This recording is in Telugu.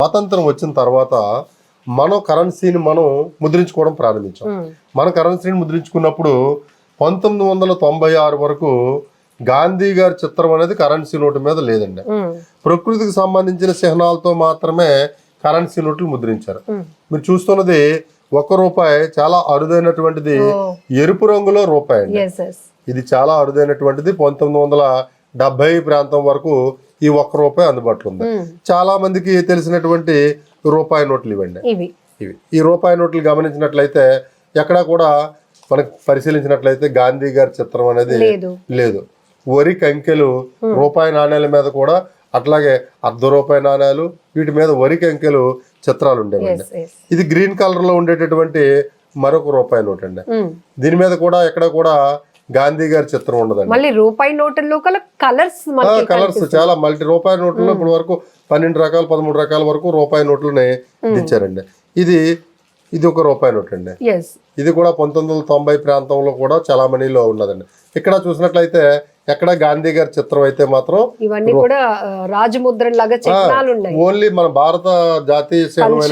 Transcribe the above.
స్వాతంత్రం వచ్చిన తర్వాత మనం కరెన్సీని మనం ముద్రించుకోవడం ప్రారంభించాం. మన కరెన్సీని ముద్రించుకున్నప్పుడు 1996 వరకు గాంధీ గారి చిత్రం అనేది కరెన్సీ నోటు మీద లేదండి. ప్రకృతికి సంబంధించిన చిహ్నాలతో మాత్రమే కరెన్సీ నోట్లు ముద్రించారు. మీరు చూస్తున్నది ₹1 చాలా అరుదైనటువంటిది, ఎరుపు రంగులో రూపాయి అండి. ఇది చాలా అరుదైనటువంటిది. 1970 ప్రాంతం వరకు ఈ ₹1 అందుబాటులో ఉంది. చాలా మందికి తెలిసినటువంటి రూపాయి నోట్లు ఇవ్వండి. ఇవి ఈ రూపాయి నోట్లు గమనించినట్లయితే ఎక్కడా కూడా మనకు పరిశీలించినట్లయితే గాంధీ గారి చిత్రం అనేది లేదు. వరి కంకెలు రూపాయి నాణ్యాల మీద కూడా, అట్లాగే ₹1 నాణ్యాలు, వీటి మీద వరి కంకెలు చిత్రాలు ఉండేవండి. ఇది గ్రీన్ కలర్ లో ఉండేటటువంటి మరొక రూపాయి నోట్ అండి. దీని మీద కూడా ఎక్కడ కూడా గాంధీ గారి చిత్రం ఉండదండి. మళ్ళీ రూపాయి నోట్లలో కలర్స్ చాలా మల్టీ రూపాయి నోట్లలో ఇప్పటి వరకు 12 రకాలు 13 రకాల వరకు రూపాయి నోట్లని దించారండి. ఇది ఒక రూపాయి నోట్ అండి. ఇది కూడా 1990 ప్రాంతంలో కూడా చలామణిలో ఉన్నదండి. ఇక్కడ చూసినట్లయితే ఎక్కడ గాంధీ గారి చిత్రం అయితే మాత్రం ఇవన్నీ కూడా రాజముద్ర లాగా చిహ్నాలు ఉన్నాయి. ఓన్లీ మన భారత జాతీయ